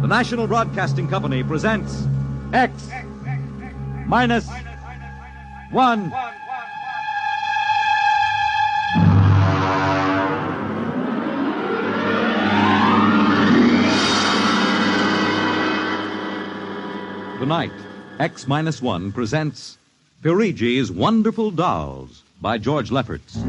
The National Broadcasting Company presents X-Minus-One. Tonight, X-Minus-One presents Peregrine's Wonderful Dolls by George Lefferts.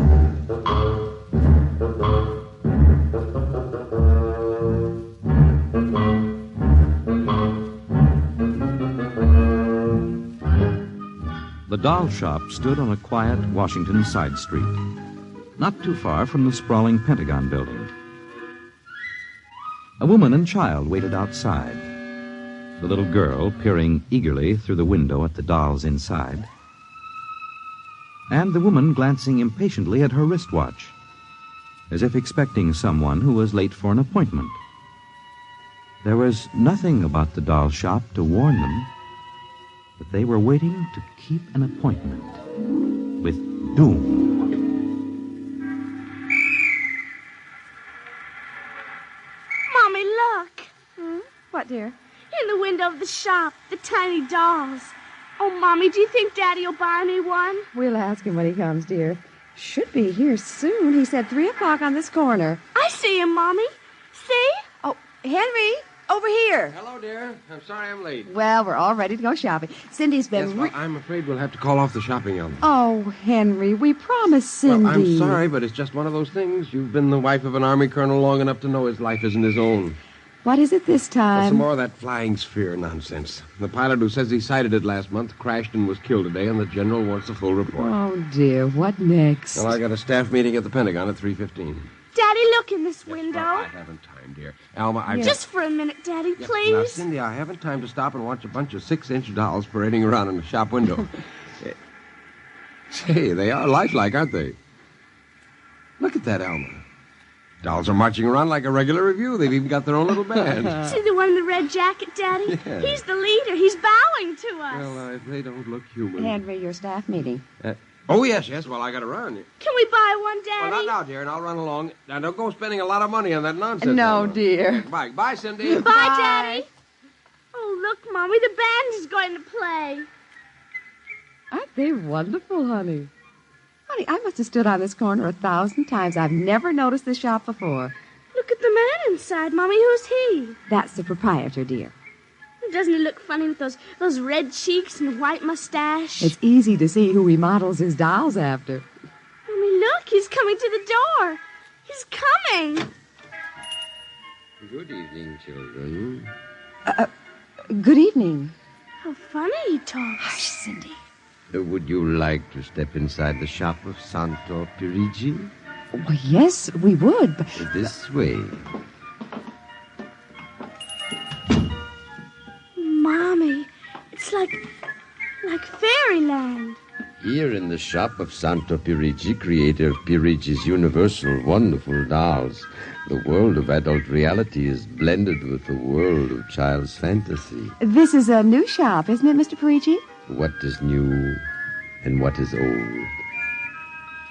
The doll shop stood on a quiet Washington side street, not too far from the sprawling Pentagon building. A woman and child waited outside, the little girl peering eagerly through the window at the dolls inside, and the woman glancing impatiently at her wristwatch, as if expecting someone who was late for an appointment. There was nothing about the doll shop to warn them that they were waiting to keep an appointment with doom. Mommy, look. What, dear? In the window of the shop, the tiny dolls. Oh, Mommy, do you think Daddy will buy me one? We'll ask him when he comes, dear. Should be here soon. He said 3 o'clock on this corner. I see him, Mommy. See? Oh, Henry, over here. Hello, dear. I'm sorry I'm late. Well, we're all ready to go shopping. Cindy's been... Yes, well, I'm afraid we'll have to call off the shopping, Ellen. Oh, Henry, we promised Cindy. Well, I'm sorry, but it's just one of those things. You've been the wife of an army colonel long enough to know his life isn't his own. What is it this time? Well, some more of that flying sphere nonsense. The pilot who says he sighted it last month crashed and was killed today, and the general wants a full report. Oh, dear. What next? Well, I got a staff meeting at the Pentagon at 3:15. Daddy, look in this window. Well, I haven't time, dear. Alma, I've Just for a minute, Daddy, Yes, please. Now, Cindy, I haven't time to stop and watch a bunch of 6-inch dolls parading around in the shop window. Say, they are lifelike, aren't they? Look at that, Alma. Dolls are marching around like a regular review. They've even got their own little band. See the one in the red jacket, Daddy? Yeah. He's the leader. He's bowing to us. Well, they don't look human. Henry, your staff meeting. Oh, yes. Well, I got to run. Can we buy one, Daddy? Well, not now, dear, and I'll run along. Now, don't go spending a lot of money on that nonsense. No, Alma. dear. Bye. Bye, Cindy. Bye, Daddy. Oh, look, Mommy, the band is going to play. Aren't they wonderful, honey? Honey, I must have stood on this corner 1,000 times. I've never noticed this shop before. Look at the man inside, Mommy. Who's he? That's the proprietor, dear. Doesn't he look funny with those red cheeks and white mustache? It's easy to see who he models his dolls after. Mommy, look. He's coming to the door. He's coming. Good evening, children. Good evening. How funny he talks. Hush, Cindy. Would you like to step inside the shop of Santo Peregrine? Well, yes, we would, but... This way. Mommy, it's like fairyland. Here in the shop of Santo Peregrine, creator of Peregrine's universal wonderful dolls, the world of adult reality is blended with the world of child's fantasy. This is a new shop, isn't it, Mr. Peregrine? What is new and what is old?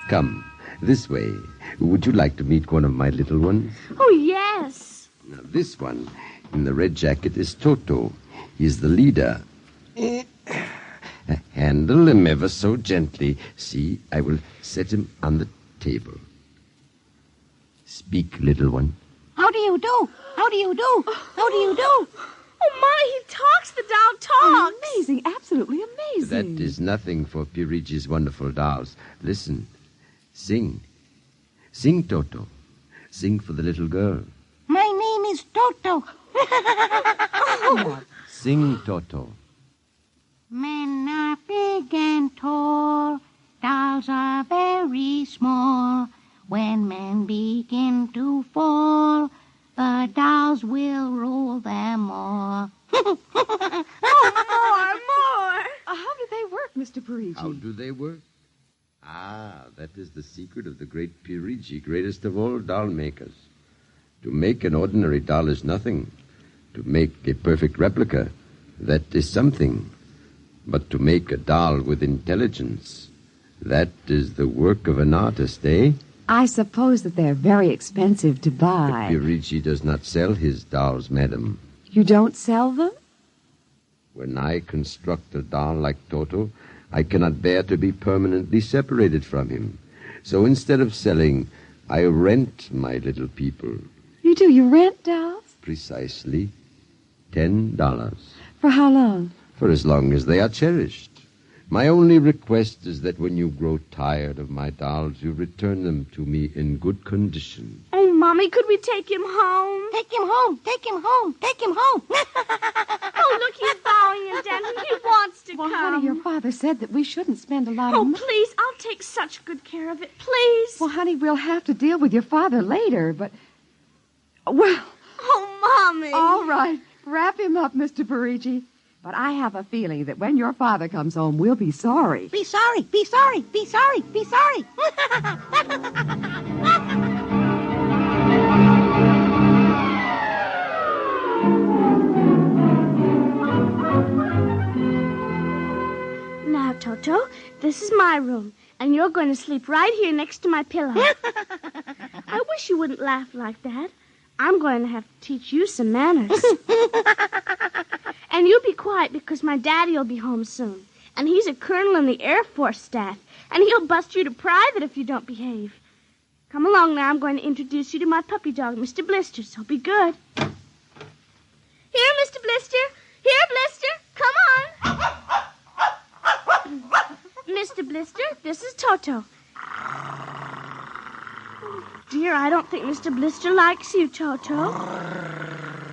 Come, this way. Would you like to meet one of my little ones? Oh, yes. Now, this one in the red jacket is Toto. He's the leader. Handle him ever so gently. See, I will set him on the table. Speak, little one. How do you do? How do you do? How do you do? Oh, Mommy, he talks. The doll talks. Amazing, absolutely amazing. That is nothing for Peregrine's wonderful dolls. Listen. Sing. Sing, Toto. Sing for the little girl. My name is Toto. Sing, Toto. Men are big and tall. Dolls are very small. When men begin to fall, the dolls will rule them all. More. How do they work, Mr. Peregrine? How do they work? That is the secret of the great Peregrine, greatest of all doll makers. To make an ordinary doll is nothing. To make a perfect replica, that is something. But to make a doll with intelligence, that is the work of an artist, eh? I suppose that they're very expensive to buy. Peregine does not sell his dolls, madam. You don't sell them? When I construct a doll like Toto, I cannot bear to be permanently separated from him. So instead of selling, I rent my little people. You do? You rent dolls? Precisely $10. For how long? For as long as they are cherished. My only request is that when you grow tired of my dolls, you return them to me in good condition. Oh, Mommy, could we take him home? Take him home. Take him home. Take him home. Oh, look, he's bowing and dancing. He wants to Well, come. honey, your father said that we shouldn't spend a lot of Oh, money. please, I'll take such good care of it. Please. Well, honey, we'll have to deal with your father later, but... Well, Oh, Mommy. all right. Wrap him up, Mr. Parigi. But I have a feeling that when your father comes home, we'll be sorry. Be sorry. Be sorry. Be sorry. Be sorry. Now, Toto, this is my room, and you're going to sleep right here next to my pillow. I wish you wouldn't laugh like that. I'm going to have to teach you some manners. And you be quiet because my daddy will be home soon. And he's a colonel in the Air Force staff. And he'll bust you to private if you don't behave. Come along now. I'm going to introduce you to my puppy dog, Mr. Blister, so be good. Here, Mr. Blister. Here, Blister. Come on. Mr. Blister, this is Toto. Oh, dear, I don't think Mr. Blister likes you, Toto.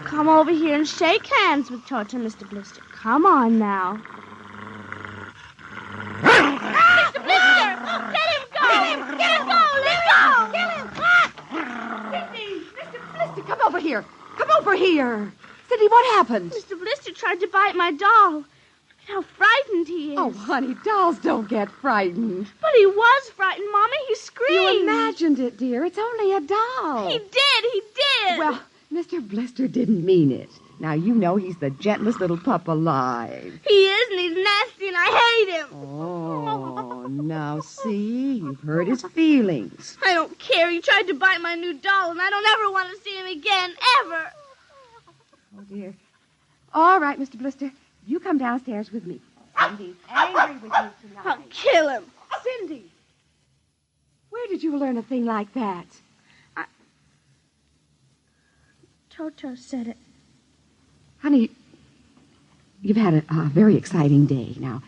Come over here and shake hands with Toto, Mr. Blister. Come on now. Mr. Blister! Let him go! Let him go! Let him go! Get him! Cindy! Mr. Blister, come over here. Come over here. Cindy, what happened? Mr. Blister tried to bite my doll. Look at how frightened he is. Oh, honey, dolls don't get frightened. But he was frightened, Mommy. He screamed. You imagined it, dear. It's only a doll. He did. Well, Mr. Blister didn't mean it. Now, you know he's the gentlest little pup alive. He is, and he's nasty, and I hate him. Oh, now see, you've hurt his feelings. I don't care. He tried to bite my new doll, and I don't ever want to see him again, ever. Oh, dear. All right, Mr. Blister, you come downstairs with me. Cindy's angry with you tonight. I'll kill him. Cindy, where did you learn a thing like that? Toto said it. Honey, you've had a very exciting day. Now,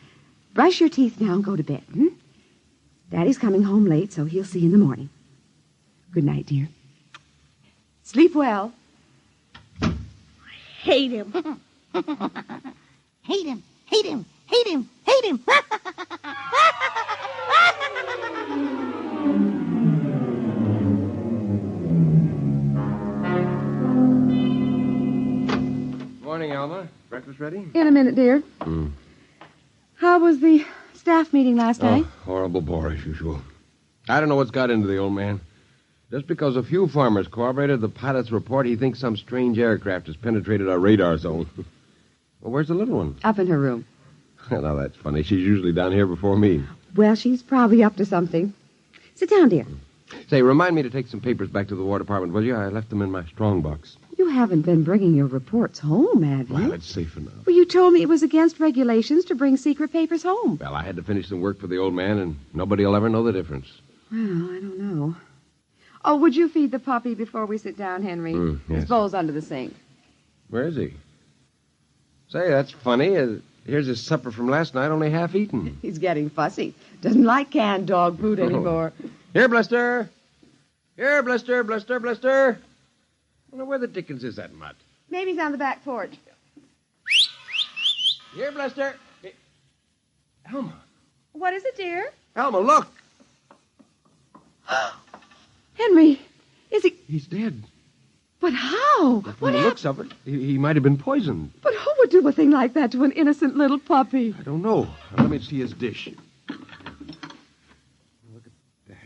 brush your teeth now and go to bed, Daddy's coming home late, so he'll see you in the morning. Good night, dear. Sleep well. Hate him. Hate him. Hate him. Hate him. Hate him. Morning, Alma. Breakfast ready? In a minute, dear. How was the staff meeting last night? Horrible bore as usual. I don't know what's got into the old man. Just because a few farmers corroborated the pilot's report, he thinks some strange aircraft has penetrated our radar zone. Well, where's the little one? Up in her room. Now, that's funny. She's usually down here before me. Well, she's probably up to something. Sit down, dear. Say, remind me to take some papers back to the War Department, will you? I left them in my strong box. You haven't been bringing your reports home, have you? Well, it's safe enough. Well, you told me it was against regulations to bring secret papers home. Well, I had to finish some work for the old man, and nobody will ever know the difference. Well, I don't know. Oh, would you feed the puppy before we sit down, Henry? Yes. His bowl's under the sink. Where is he? Say, that's funny. Here's his supper from last night, only half eaten. He's getting fussy. Doesn't like canned dog food anymore. Here, Blister. Here, Blister, Blister, Blister. I wonder where the dickens is that mutt? Maybe he's on the back porch. Here, Blister. Hey. Alma. What is it, dear? Alma, look. Henry, is he... He's dead. But how? From What the happened? looks of it, he might have been poisoned. But who would do a thing like that to an innocent little puppy? I don't know. Let me see his dish. Look at that.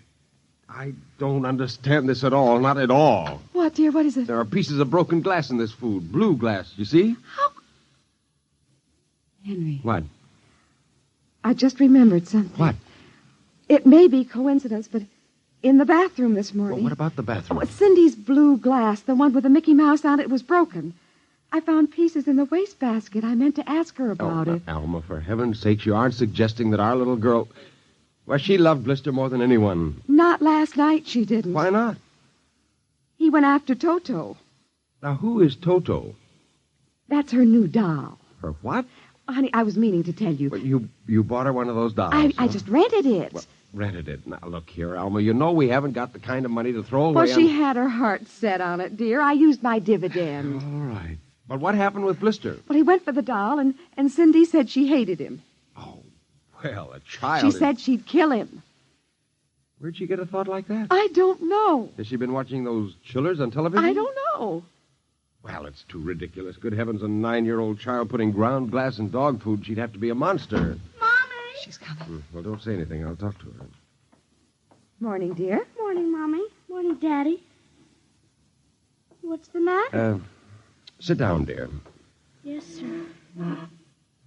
I don't understand this at all. Not at all. What, dear? What is it? There are pieces of broken glass in this food. Blue glass, you see? How? Henry, What? I just remembered something. What? It may be coincidence, but in the bathroom this morning... Well, what about the bathroom? Oh, Cindy's blue glass, the one with the Mickey Mouse on it, was broken. I found pieces in the wastebasket. I meant to ask her about it. Alma, for heaven's sake, you aren't suggesting that our little girl... Well, she loved Blister more than anyone. Not last night, she didn't. Why not? He went after Toto. Now, who is Toto? That's her new doll. Her what? Honey, I was meaning to tell you. Well, you bought her one of those dolls, I huh? just rented it. Well, rented it. Now, look here, Alma. You know we haven't got the kind of money to throw away. Well, she had her heart set on it, dear. I used my dividend. All right. But what happened with Blister? Well, he went for the doll, and Cindy said she hated him. Oh, well, a child... She said she'd kill him. Where'd she get a thought like that? I don't know. Has she been watching those chillers on television? I don't know. Well, it's too ridiculous. Good heavens, a 9-year-old child putting ground glass in dog food. She'd have to be a monster. Mommy! She's coming. Well, don't say anything. I'll talk to her. Morning, dear. Morning, Mommy. Morning, Daddy. What's the matter? Sit down, dear. Yes, sir.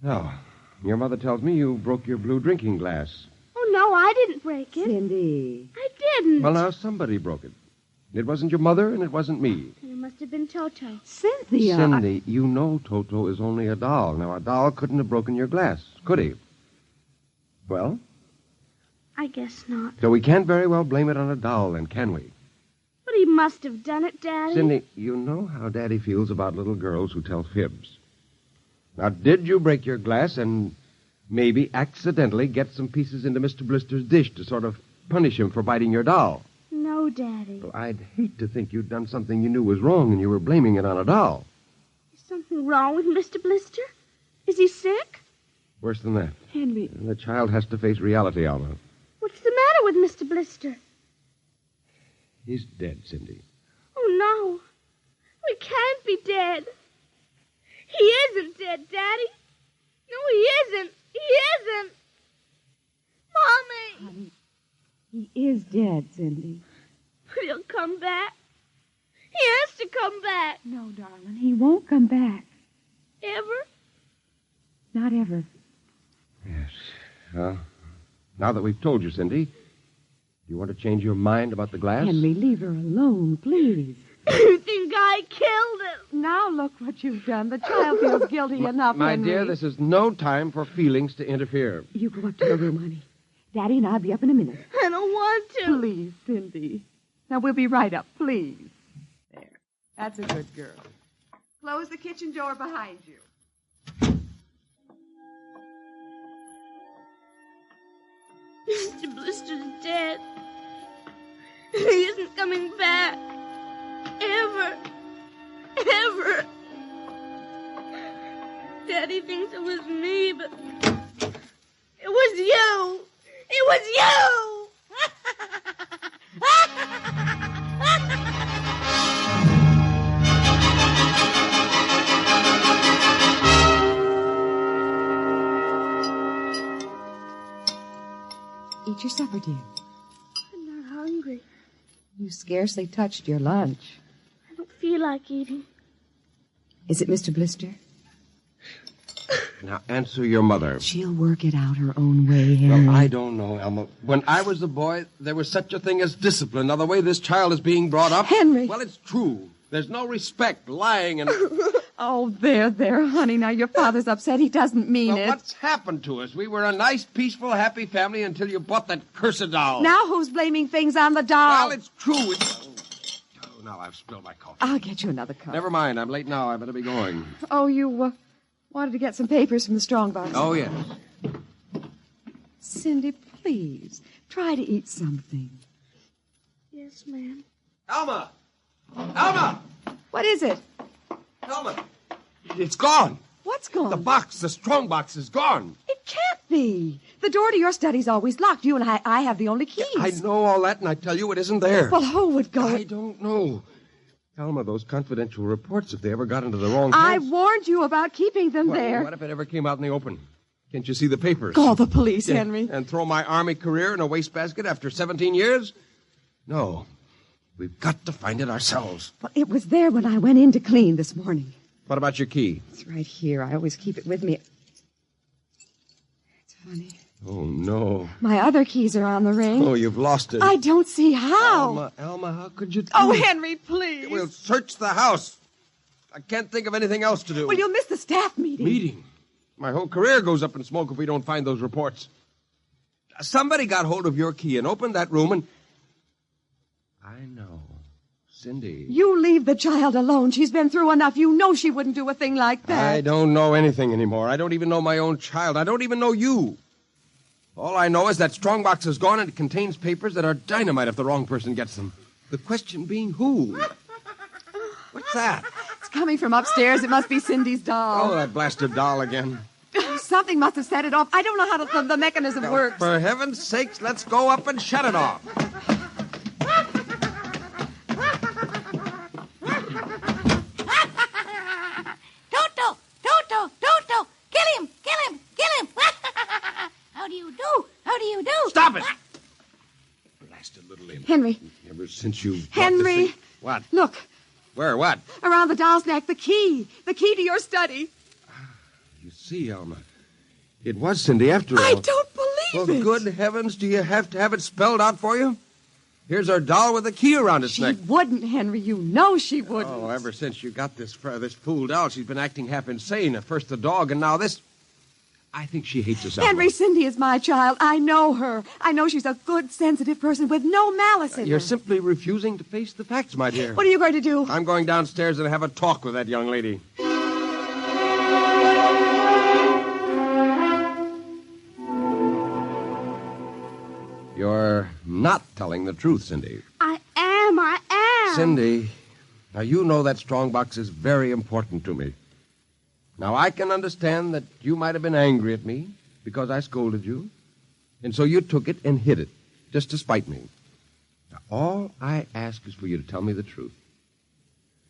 Now, your mother tells me you broke your blue drinking glass. Oh, no, I didn't break it. Cindy. I didn't. Well, now, somebody broke it. It wasn't your mother, and it wasn't me. It must have been Toto. Cynthia. Cindy, you know Toto is only a doll. Now, a doll couldn't have broken your glass, could he? Well? I guess not. So we can't very well blame it on a doll, then, can we? But he must have done it, Daddy. Cindy, you know how Daddy feels about little girls who tell fibs. Now, did you break your glass and maybe accidentally get some pieces into Mr. Blister's dish to sort of punish him for biting your doll? No, Daddy. Well, I'd hate to think you'd done something you knew was wrong and you were blaming it on a doll. Is something wrong with Mr. Blister? Is he sick? Worse than that. Henry. The child has to face reality, Alma. What's the matter with Mr. Blister? He's dead, Cindy. Oh, no. We can't be dead. He isn't dead, Daddy. No, he isn't. He isn't. Mommy! Honey, he is dead, Cindy. But he'll come back. He has to come back. No, darling, he won't come back. Ever? Not ever. Yes. Well, now that we've told you, Cindy, do you want to change your mind about the glass? Henry, leave her alone, please. You think I killed him? Now look what you've done. The child feels guilty enough, My Henry. dear, this is no time for feelings to interfere. You go up to your room, honey. Daddy and I'll be up in a minute. I don't want to. Please, Cindy. Now, we'll be right up, please. There. That's a good girl. Close the kitchen door behind you. Mr. Blister's dead. He isn't coming back. Ever. Ever. Daddy thinks it was me, but it was you. It was you. Eat your supper, dear. I'm not hungry. You scarcely touched your lunch. I don't feel like eating. Is it Mr. Blister? Now, answer your mother. She'll work it out her own way, Henry. Well, I don't know, Elma. When I was a boy, there was such a thing as discipline. Now, the way this child is being brought up... Henry! Well, it's true. There's no respect, lying, and... Oh, there, honey. Now, your father's upset. He doesn't mean Well, it. what's happened to us? We were a nice, peaceful, happy family until you bought that cursed doll. Now who's blaming things on the doll? Well, it's true. Oh, now I've spilled my coffee. I'll get you another cup. Never mind. I'm late now. I better be going. Oh, you wanted to get some papers from the strongbox. Oh, yes. Cindy, please, try to eat something. Yes, ma'am. Alma! Alma! What is it? Alma! It's gone. What's gone? The strong box is gone. It can't be. The door to your study's always locked. You and I have the only keys. I know all that, and I tell you it isn't there. Well, who would go? I don't know. Alma, those confidential reports, if they ever got into the wrong I hands... warned you about keeping them there. What if it ever came out in the open? Can't you see the papers? Call the police, Henry. And throw my Army career in a wastebasket after 17 years? No. We've got to find it ourselves. Well, it was there when I went in to clean this morning. What about your key? It's right here. I always keep it with me. It's funny. Oh, no. My other keys are on the ring. Oh, you've lost it. I don't see how. Alma, how could you... Oh, Henry, please. We'll search the house. I can't think of anything else to do. Well, you'll miss the staff meeting. Meeting? My whole career goes up in smoke if we don't find those reports. Somebody got hold of your key and opened that room and... I know. Cindy. You leave the child alone. She's been through enough. You know she wouldn't do a thing like that. I don't know anything anymore. I don't even know my own child. I don't even know you. All I know is that strongbox is gone and it contains papers that are dynamite if the wrong person gets them. The question being who? What's that? It's coming from upstairs. It must be Cindy's doll. Oh, that blasted doll again. Something must have set it off. I don't know how the mechanism works. For heaven's sakes, let's go up and shut it off. Toto, kill him. How do you do? Stop it! Blasted little imp. Henry. Ever since you... Henry. What? Look. Where? What? Around the doll's neck, the key. The key to your study. You see, Alma, it was Cindy after all. I don't believe it. Well, good heavens, do you have to have it spelled out for you? Here's our doll with a key around its neck. She wouldn't, Henry. You know she wouldn't. Oh, ever since you got this fool doll, she's been acting half insane. At first the dog, and now this. I think she hates us, Alma. Henry, Cindy is my child. I know her. I know she's a good, sensitive person with no malice in You're her. simply refusing to face the facts, my dear. What are you going to do? I'm going downstairs and have a talk with that young lady. You're not telling the truth, Cindy. I am. Cindy, now you know that strongbox is very important to me. Now, I can understand that you might have been angry at me because I scolded you, and so you took it and hid it, just to spite me. Now, all I ask is for you to tell me the truth.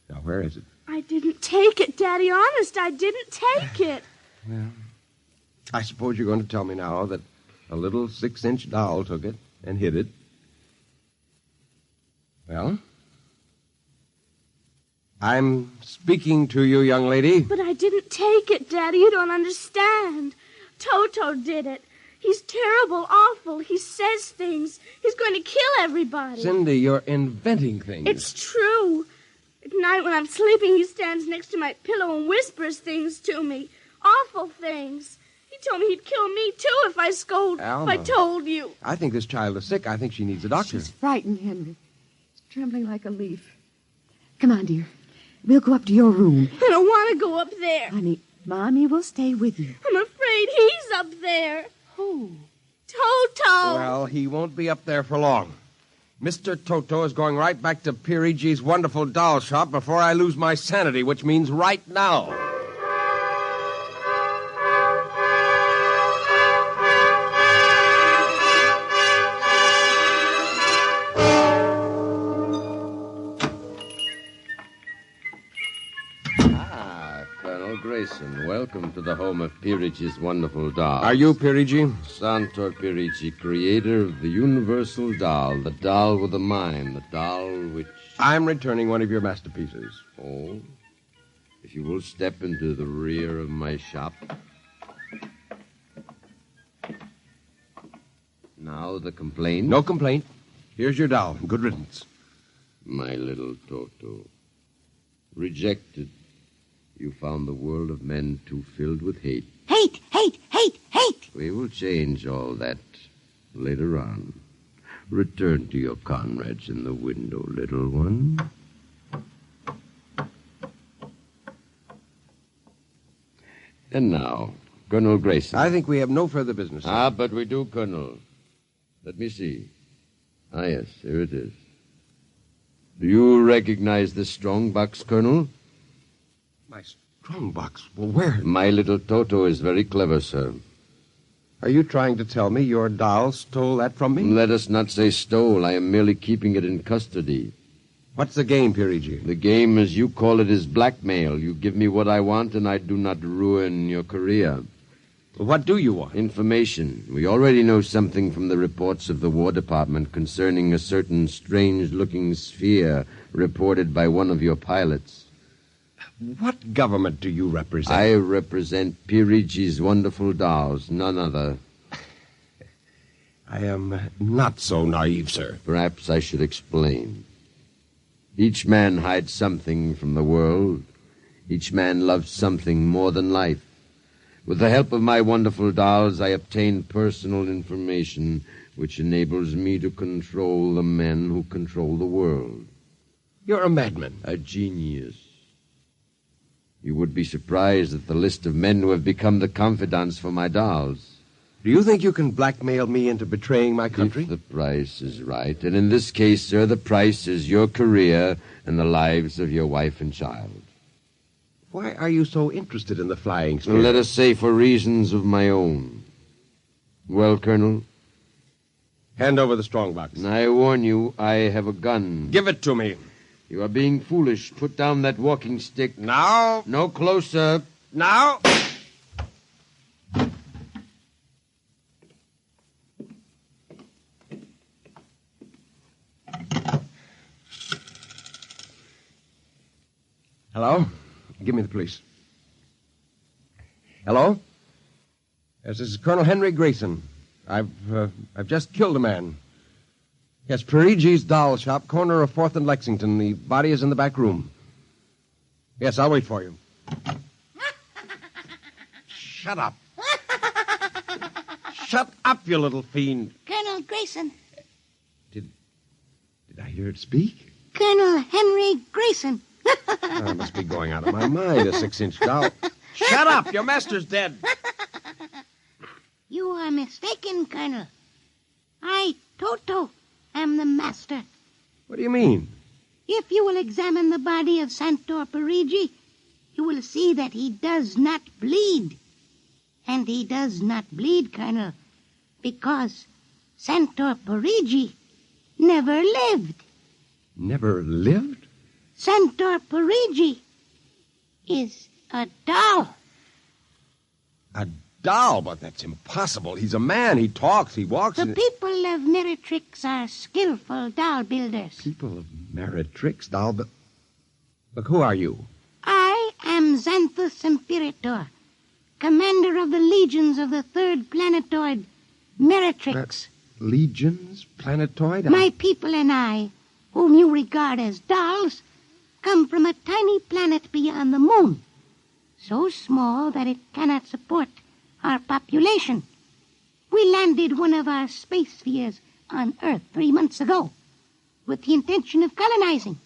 Now, where is it? I didn't take it, Daddy. Honest, I didn't take it. Well, I suppose you're going to tell me now that a little 6-inch doll took it and hid it. Well, I'm speaking to you, young lady. But I didn't take it, Daddy. You don't understand. Toto did it. He's terrible, awful. He says things. He's going to kill everybody. Cindy, you're inventing things. It's true. At night when I'm sleeping, he stands next to my pillow and whispers things to me. Awful things. He told me he'd kill me, too, if I Alma. if I told you. I think this child is sick. I think she needs a doctor. She's frightened, Henry. She's trembling like a leaf. Come on, dear. We'll go up to your room. I don't want to go up there. Honey, Mommy will stay with you. I'm afraid he's up there. Who? Toto. Well, he won't be up there for long. Mr. Toto is going right back to Peregrina's wonderful doll shop before I lose my sanity, which means right now. Grayson, welcome to the home of Peregrina's wonderful doll. Are you Peregrine? Santor Peregrine, creator of the universal doll, the doll with a mind, the doll which... I'm returning one of your masterpieces. Oh, if you will step into the rear of my shop. Now the complaint. No complaint. Here's your doll. Good riddance. My little Toto. Rejected. You found the world of men too filled with hate. Hate. We will change all that later on. Return to your comrades in the window, little one. And now, Colonel Grayson. I think we have no further business. But we do, Colonel. Let me see. Yes, here it is. Do you recognize this strong box, Colonel? My strongbox. Well, where? My little Toto is very clever, sir. Are you trying to tell me your doll stole that from me? Let us not say stole. I am merely keeping it in custody. What's the game, Peregrine? The game, as you call it, is blackmail. You give me what I want, and I do not ruin your career. Well, what do you want? Information. We already know something from the reports of the War Department concerning a certain strange-looking sphere reported by one of your pilots. What government do you represent? I represent Peregrina's wonderful dolls, none other. I am not so naive, sir. Perhaps I should explain. Each man hides something from the world. Each man loves something more than life. With the help of my wonderful dolls, I obtain personal information which enables me to control the men who control the world. You're a madman. A genius. You would be surprised at the list of men who have become the confidants for my dolls. Do you think you can blackmail me into betraying my country? If the price is right. And in this case, sir, the price is your career and the lives of your wife and child. Why are you so interested in the flying sphere? Let us say for reasons of my own. Well, Colonel? Hand over the strongbox. I warn you, I have a gun. Give it to me. You are being foolish. Put down that walking stick. Now. No closer. Now. Hello? Give me the police. Hello? Yes, this is Colonel Henry Grayson. I've just killed a man. Yes, Peregrine's doll shop, corner of 4th and Lexington. The body is in the back room. Yes, I'll wait for you. Shut up. Shut up, you little fiend. Colonel Grayson. Did I hear it speak? Colonel Henry Grayson. I must be going out of my mind, a 6-inch doll. Shut up! Your master's dead. You are mistaken, Colonel. I, Toto, am the master. What do you mean? If you will examine the body of Santor Perigi, you will see that he does not bleed. And he does not bleed, Colonel, because Santor Perigi never lived. Never lived? Santor Perigi is a doll. A doll? But that's impossible. He's a man. He talks. He walks. The people of Meretrix are skillful doll builders. People of Meretrix, doll. But look, who are you? I am Xanthus Imperator, commander of the legions of the 3rd planetoid, Meretrix. Legions? Planetoid? My people and I, whom you regard as dolls, come from a tiny planet beyond the moon, so small that it cannot support our population. We landed one of our space spheres on Earth 3 months ago with the intention of colonizing.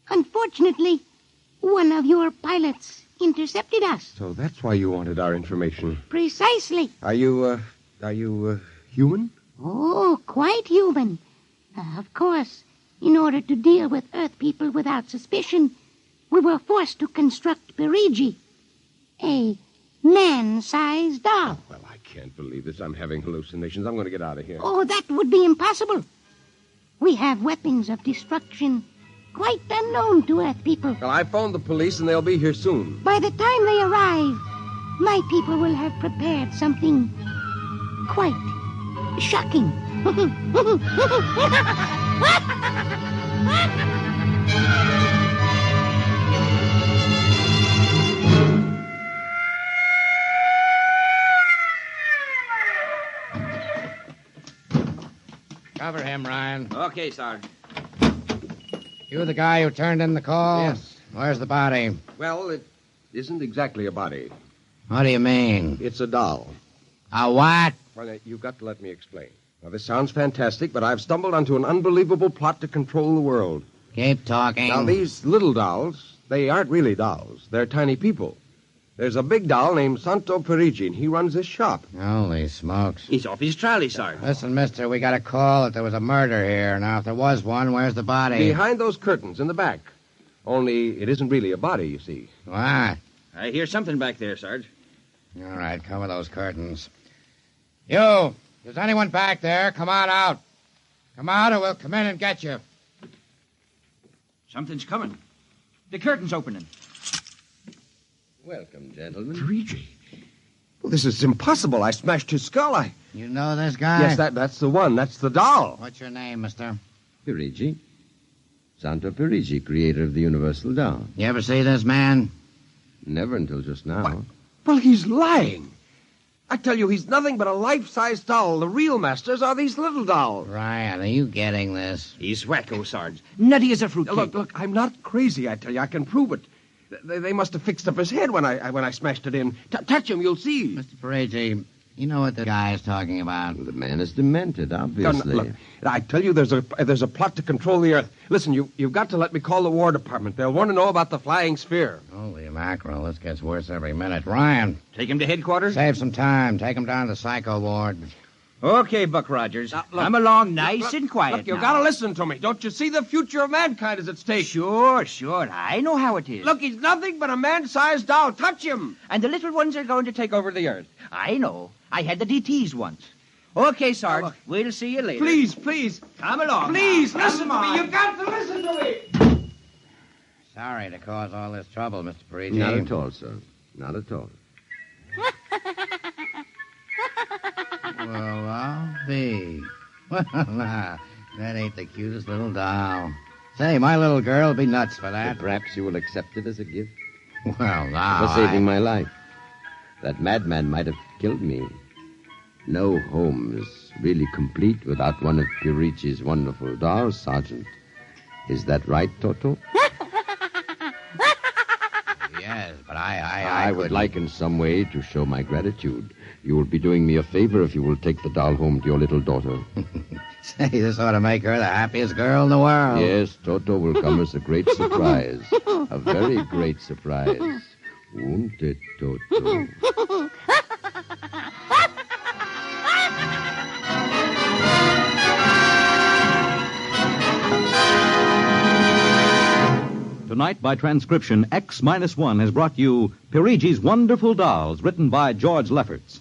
Unfortunately, one of your pilots intercepted us. So that's why you wanted our information. Precisely. Are you human? Oh, quite human. Of course, in order to deal with Earth people without suspicion, we were forced to construct Perigi, a man-sized doll. Well, I can't believe this. I'm having hallucinations. I'm going to get out of here. Oh, that would be impossible. We have weapons of destruction quite unknown to Earth people. Well, I phoned the police, and they'll be here soon. By the time they arrive, my people will have prepared something quite shocking. Cover him, Ryan. Okay, Sarge. You the guy who turned in the call? Yes. Where's the body? Well, it isn't exactly a body. What do you mean? It's a doll. A what? Well, you've got to let me explain. Now, this sounds fantastic, but I've stumbled onto an unbelievable plot to control the world. Keep talking. Now, these little dolls, they aren't really dolls. They're tiny people. There's a big doll named Santo Peregrine. He runs this shop. Holy smokes. He's off his trolley, Sarge. Listen, mister, we got a call that there was a murder here. Now, if there was one, where's the body? Behind those curtains in the back. Only it isn't really a body, you see. What? I hear something back there, Sarge. All right, cover those curtains. You! Is anyone back there? Come on out. Come out or we'll come in and get you. Something's coming. The curtain's opening. Welcome, gentlemen. Peregrine? Well, this is impossible. I smashed his skull. You know this guy? Yes, that's the one. That's the doll. What's your name, mister? Perigi. Santo Perigi, creator of the Universal Doll. You ever see this man? Never until just now. What? Well, he's lying. I tell you, he's nothing but a life-size doll. The real masters are these little dolls. Ryan, are you getting this? He's wacko, Sarge. Nutty as a fruitcake. Look, I'm not crazy, I tell you. I can prove it. They must have fixed up his head when I smashed it in. Touch him, you'll see. Mr. Parigi, you know what the guy is talking about. The man is demented, obviously. Look, I tell you, there's a plot to control the Earth. Listen, you've got to let me call the War Department. They'll want to know about the flying sphere. Holy mackerel, this gets worse every minute. Ryan, Take him to headquarters? save some time. Take him down to the psycho ward. Okay, Buck Rogers. Look, Come along nice and quiet. Look, you've now. got to listen to me. Don't you see the future of mankind is at stake? Sure. I know how it is. Look, he's nothing but a man-sized doll. Touch him. And the little ones are going to take over the Earth. I know. I had the DTs once. Okay, Sarge. look. We'll see you later. Please. Come along. Please, now. listen Come to me. on. You've got to listen to me. Sorry to cause all this trouble, Mr. Parigi. Not at all, sir. Not at all. Well, I'll be. Well, that ain't the cutest little doll. Say, my little girl will be nuts for that. Perhaps you will accept it as a gift Well, now. for saving my life. That madman might have killed me. No home is really complete without one of Pirichi's wonderful dolls, Sergeant. Is that right, Toto? Yes, but I would couldn't- like in some way to show my gratitude. You will be doing me a favor if you will take the doll home to your little daughter. Say, this ought to make her the happiest girl in the world. Yes, Toto will come as a great surprise. A very great surprise. Won't it, Toto? Tonight, by transcription, X-1 has brought you Pirigi's Wonderful Dolls, written by George Lefferts.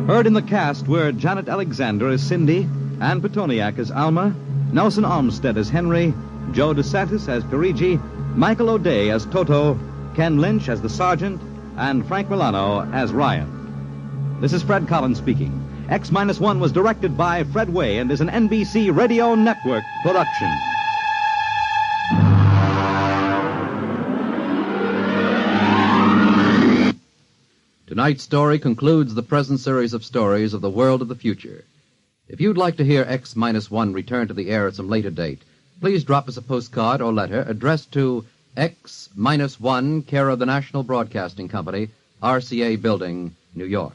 Heard in the cast were Janet Alexander as Cindy, Ann Petoniak as Alma, Nelson Olmsted as Henry, Joe DeSantis as Pirigi, Michael O'Day as Toto, Ken Lynch as the Sergeant, and Frank Milano as Ryan. This is Fred Collins speaking. X-1 was directed by Fred Way and is an NBC Radio Network production. Tonight's story concludes the present series of stories of the world of the future. If you'd like to hear X-1 return to the air at some later date, please drop us a postcard or letter addressed to X-1, care of the National Broadcasting Company, RCA Building, New York.